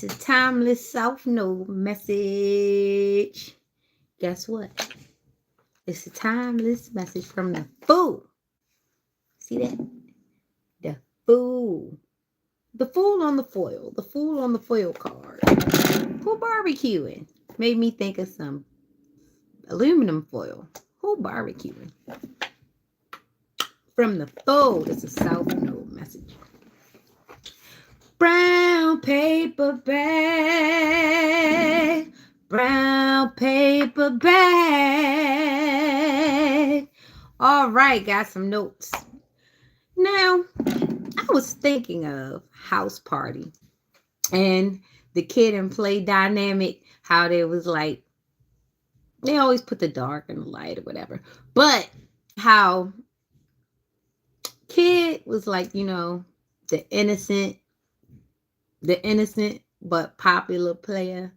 It's a timeless South Node message. Guess what? It's a timeless message from the fool. See that? The fool. The fool on the foil. The fool on the foil card. Who barbecuing? Made me think of some aluminum foil. Who barbecuing? From the fold. It's a South Node message. Brown paper bag. Brown paper bag. All right, got some notes. Now, I was thinking of House Party and the kid and play dynamic, how there was like, they always put the dark and the light or whatever, but how kid was like, the innocent but popular player,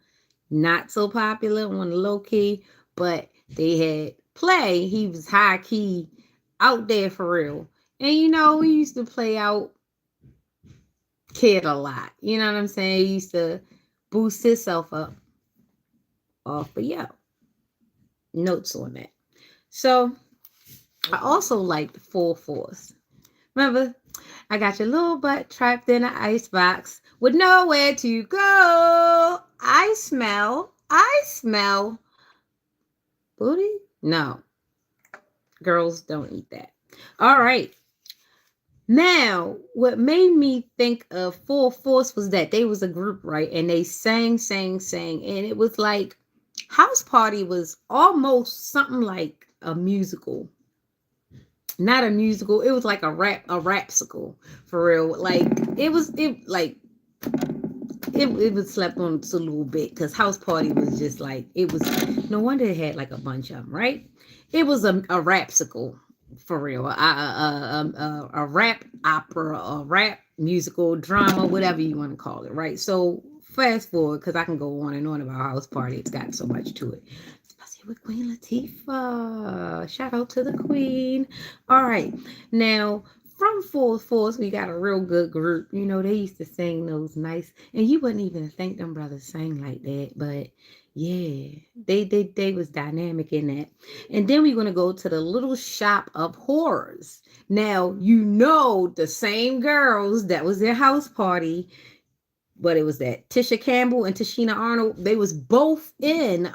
not so popular on the low key, but they had play. He was high key out there for real. And he used to play out kid a lot. You know what I'm saying? He used to boost himself up off of notes on that. So I also like the full force. Remember, I got your little butt trapped in an icebox with nowhere to go. I smell booty. No, girls don't eat that. All right. Now, what made me think of Full Force was that they was a group, right? And they sang. And it was like House Party was almost something like a musical. Not a musical. It was like a rapsicle for real. Like it was slept on just a little bit because House Party was just like, it was, no wonder it had like a bunch of them, right? It was a rapsicle for real. A rap opera, a rap musical, drama, whatever you want to call it, right? So fast forward, because I can go on and on about House Party. It's got so much to it. Especially with Queen Latifah. Shout out to the Queen. All right. Now, from Full Force, we got a real good group. They used to sing those nice, and you wouldn't even think them brothers sang like that, but yeah, they was dynamic in that. And then we're gonna go to the Little Shop of Horrors. Now, the same girls that was in House Party, but it was that Tisha Campbell and Tashina Arnold. They was both in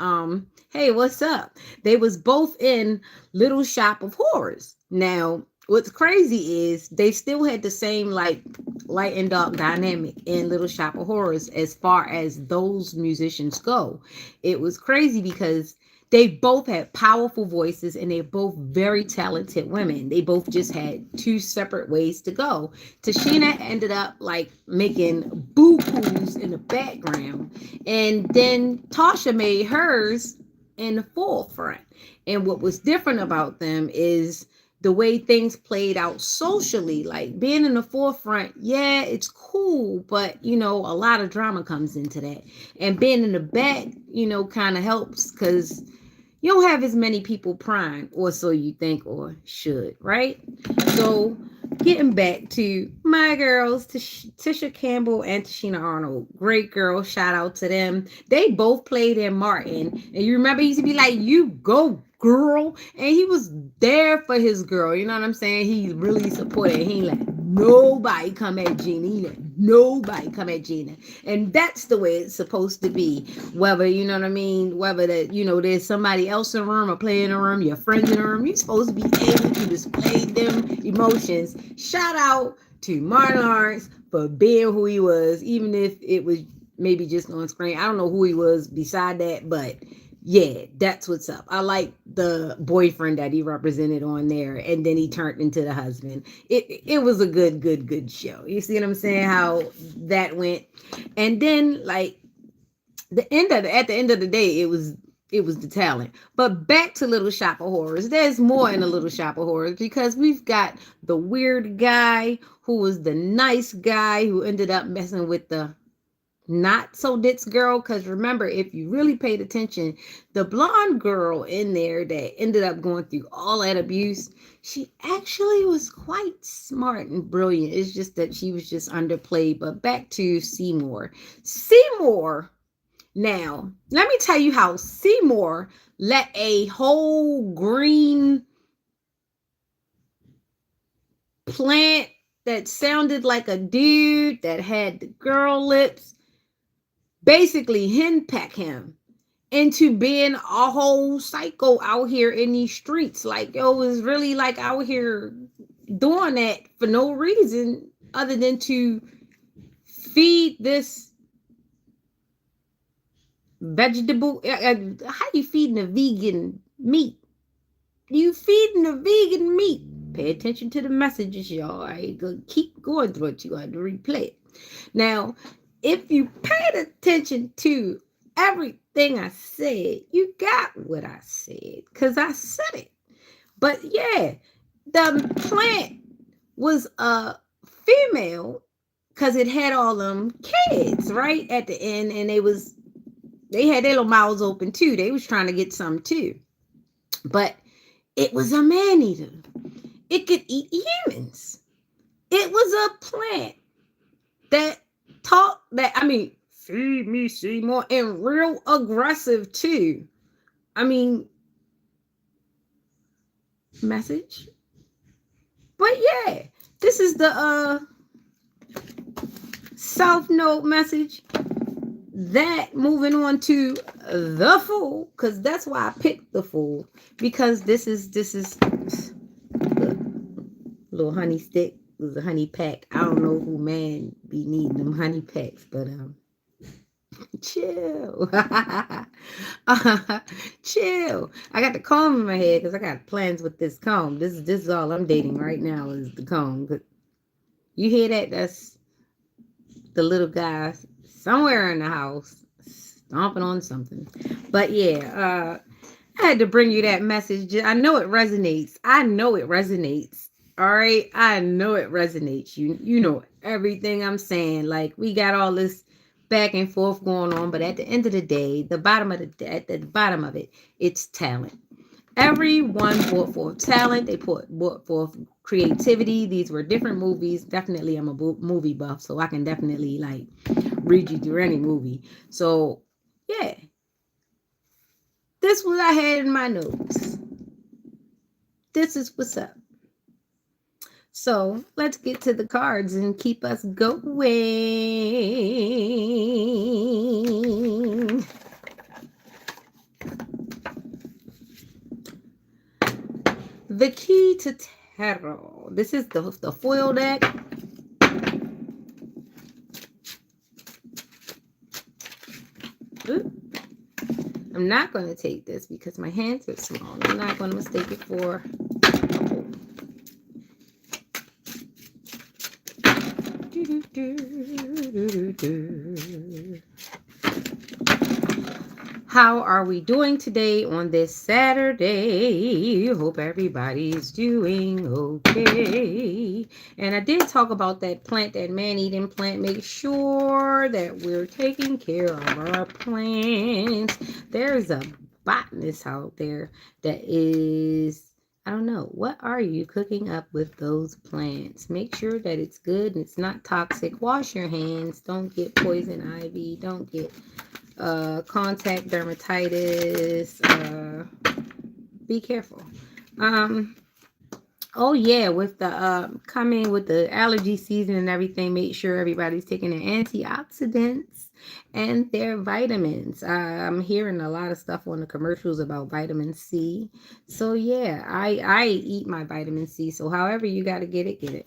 hey, what's up? They was both in Little Shop of Horrors. Now, what's crazy is they still had the same like light and dark dynamic in Little Shop of Horrors as far as those musicians go. It was crazy because they both had powerful voices and they're both very talented women. They both just had two separate ways to go. Tashina ended up like making boo-boos in the background, and then Tasha made hers in the forefront. And what was different about them is the way things played out socially. Like being in the forefront, yeah, it's cool, but a lot of drama comes into that. And being in the back, kind of helps because you don't have as many people prying, or so you think or should, right? So getting back to my girls, Tisha Campbell and Tashina Arnold, great girls, shout out to them. They both played in Martin, and you remember he used to be like, "You go, girl," and he was there for his girl. You know what I'm saying? He really supported. He let nobody come at Gina. He let nobody come at Gina, and that's the way it's supposed to be. Whether whether that there's somebody else in the room or play in the room, your friends in the room, you're supposed to be able to display them emotions. Shout out to Martin Lawrence for being who he was, even if it was maybe just on screen. I don't know who he was beside that, but yeah, that's what's up. I like the boyfriend that he represented on there, and then he turned into the husband. It was a good show. You see what I'm saying? How that went, and then like at the end of the day, it was the talent. But back to Little Shop of Horrors. There's more in a Little Shop of Horrors because we've got the weird guy who was the nice guy who ended up messing with the not so ditz girl, because remember, if you really paid attention, the blonde girl in there that ended up going through all that abuse, she actually was quite smart and brilliant. It's just that she was just underplayed. But back to Seymour. Seymour, now, let me tell you how Seymour let a whole green plant that sounded like a dude that had the girl lips basically henpeck him into being a whole psycho out here in these streets. Like, yo, was really like out here doing that for no reason other than to feed this vegetable. How you feeding a vegan meat? You feeding a vegan meat. Pay attention to the messages, y'all. I ain't gonna keep going through it. You got to replay it. Now, if you paid attention to everything I said, you got what I said, because I said it. But yeah, the plant was a female because it had all them kids right at the end, and they had their little mouths open too. They was trying to get some too. But it was a man eater. It could eat humans. It was a plant that feed me, Seymour, and real aggressive too. I mean, message. But yeah, this is the South Node message. That moving on to the Fool, because that's why I picked the Fool, because this is little honey stick. It was a honey pack. I don't know who man be needing them honey packs, but chill. Chill. I got the comb in my head because I got plans with this comb. This is all I'm dating right now is the comb. You hear that? That's the little guy somewhere in the house stomping on something. But yeah, I had to bring you that message. I know it resonates. All right, I know it resonates. You know everything I'm saying. Like, we got all this back and forth going on, but at the end of the day, at the bottom of it, it's talent. Everyone brought forth talent. They brought forth creativity. These were different movies. Definitely, I'm a movie buff, so I can definitely like read you through any movie. So yeah, this was what I had in my notes. This is what's up. So let's get to the cards and keep us going. The Key to Tarot. This is the foil deck. Ooh. I'm not going to take this because my hands are small. I'm not going to mistake it for How are we doing today on this Saturday? Hope everybody's doing okay. And I did talk about that plant, that man-eating plant. Make sure that we're taking care of our plants. There's a botanist out there that is, I don't know, what are you cooking up with those plants? Make sure that it's good and it's not toxic. Wash your hands. Don't get poison ivy. Don't get contact dermatitis. Be careful. Oh yeah, with the coming with the allergy season and everything, make sure everybody's taking their antioxidants and their vitamins. I'm hearing a lot of stuff on the commercials about vitamin C. So yeah, I eat my vitamin C. So however you got to get it, get it.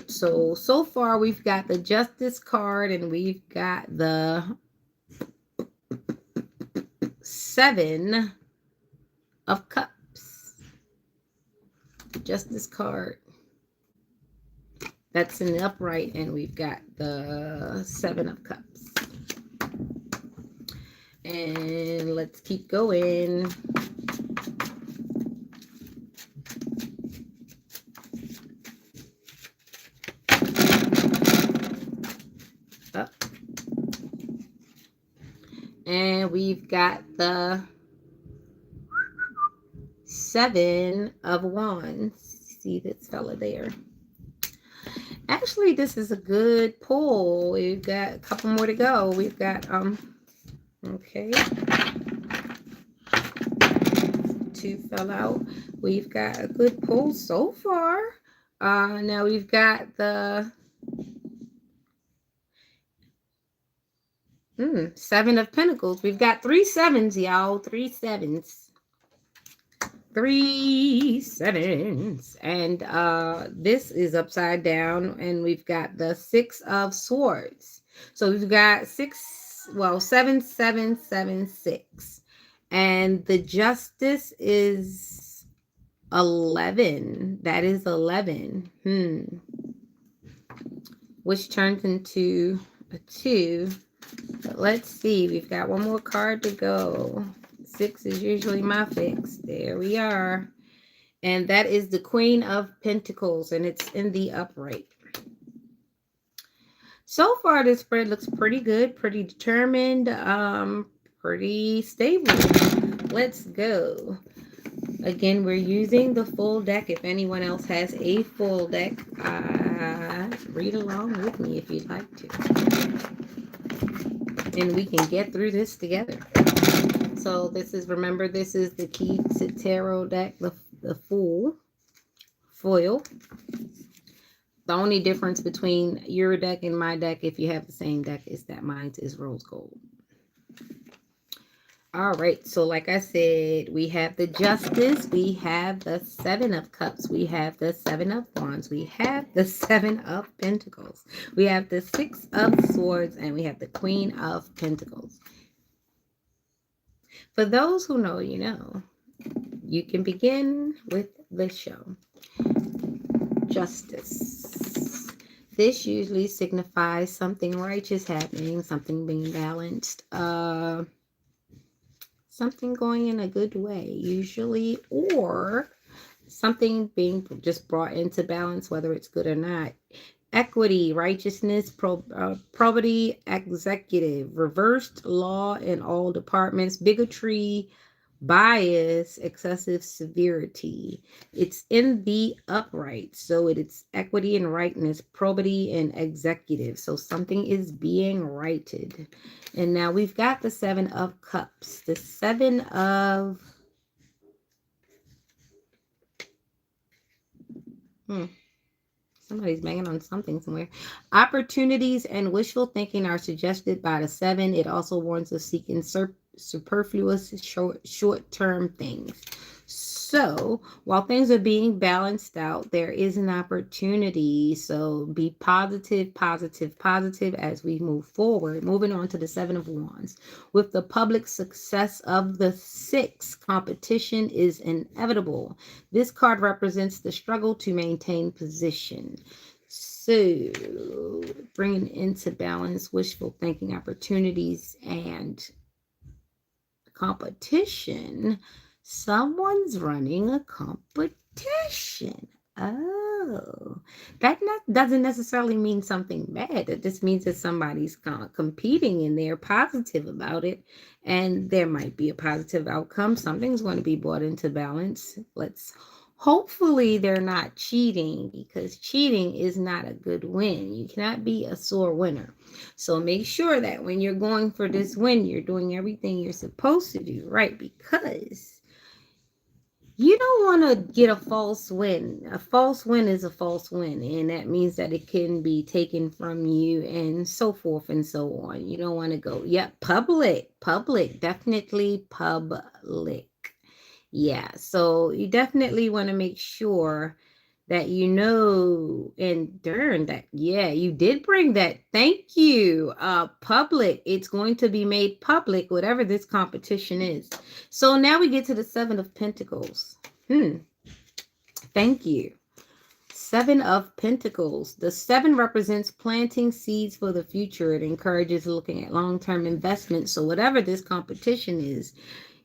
So far we've got the Justice card and we've got the 7 of Cups. Justice card. That's in the upright, and we've got the 7 of Cups. And let's keep going. And we've got the Seven of Wands. See this fella there. Actually, this is a good pull. We've got a couple more to go. We've got, okay. Two fell out. We've got a good pull so far. Now we've got the Seven of Pentacles. We've got 3 sevens, y'all. 3 sevens. 3 sevens. And this is upside down. And we've got the 6 of Swords. So we've got 7, 7, 7, 6. And the Justice is 11. That is 11. Which turns into a 2. But let's see. We've got one more card to go. 6 is usually my fix. There we are. And that is the Queen of Pentacles. And it's in the upright. So far, this spread looks pretty good. Pretty determined. Pretty stable. Let's go. Again, we're using the full deck. If anyone else has a full deck, read along with me if you'd like to. And we can get through this together. So remember, this is the Key to Tarot deck, the full foil. The only difference between your deck and my deck, if you have the same deck, is that mine is rose gold. All right, so like I said, we have the Justice, we have the 7 of Cups, we have the 7 of Wands, we have the 7 of Pentacles, we have the 6 of Swords, and we have the Queen of Pentacles. For those who know, you know, you can begin with the show. Justice. This usually signifies something righteous happening, something being balanced, something going in a good way, usually, or something being just brought into balance, whether it's good or not. Equity, righteousness, probity, executive, reversed law in all departments, bigotry, bias, excessive severity. It's in the upright, so it's equity and rightness, probity and executive. So something is being righted. And now we've got the 7 of Cups, the 7 of somebody's banging on something somewhere. Opportunities and wishful thinking are suggested by the 7. It also warns of seeking superfluous short-term things. So while things are being balanced out, there is an opportunity. So be positive, positive, positive as we move forward. Moving on to the 7 of Wands. With the public success of the 6, competition is inevitable. This card represents the struggle to maintain position. So bringing into balance wishful thinking, opportunities, and competition. Someone's running a competition. Oh, that doesn't necessarily mean something bad. It just means that somebody's competing and they're positive about it. And there might be a positive outcome. Something's going to be brought into balance. Hopefully they're not cheating, because cheating is not a good win. You cannot be a sore winner. So make sure that when you're going for this win, you're doing everything you're supposed to do, right? Because you don't want to get a false win. A false win is a false win, and that means that it can be taken from you and so forth and so on. You don't want to go, public, definitely public. Yeah, so you definitely want to make sure that you know and learn that, you did bring that. Thank you. Public. It's going to be made public, whatever this competition is. So now we get to the 7 of Pentacles. Thank you. 7 of Pentacles. The 7 represents planting seeds for the future. It encourages looking at long-term investments. So whatever this competition is,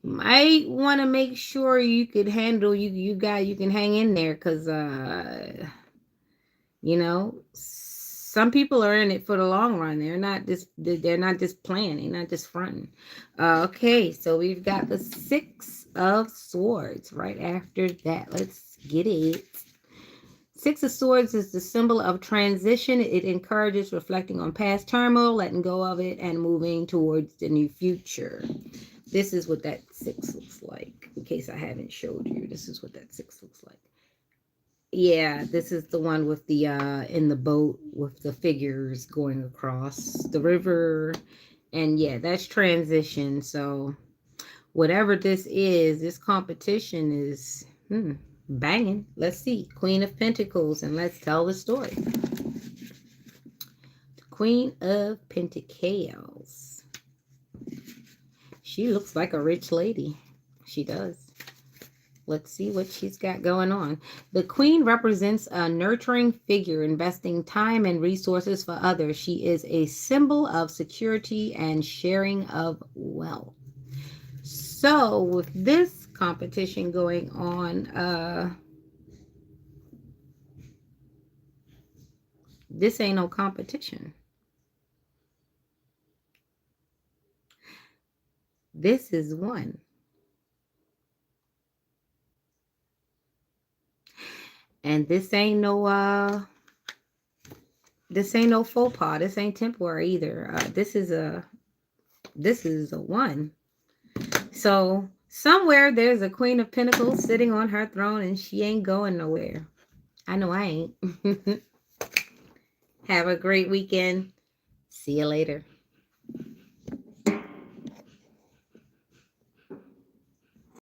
you might want to make sure you could handle, you can hang in there, because, some people are in it for the long run. They're not just playing, they're not just fronting. Okay, so we've got the Six of Swords right after that. Let's get it. Six of Swords is the symbol of transition. It encourages reflecting on past turmoil, letting go of it, and moving towards the new future. This is what that six looks like. In case I haven't showed you, this is what that six looks like. Yeah, this is the one with the in the boat with the figures going across the river. And yeah, that's transition. So whatever this is, this competition is banging. Let's see. Queen of Pentacles, and let's tell the story. The Queen of Pentacles. She looks like a rich lady. She does. Let's see what she's got going on. The Queen represents a nurturing figure, investing time and resources for others. She is a symbol of security and sharing of wealth. So with this competition going on, this ain't no competition. This is one. And this ain't no faux pas. This ain't temporary either. This is a one. So somewhere there's a Queen of Pentacles sitting on her throne and she ain't going nowhere. I know I ain't. Have a great weekend. See you later.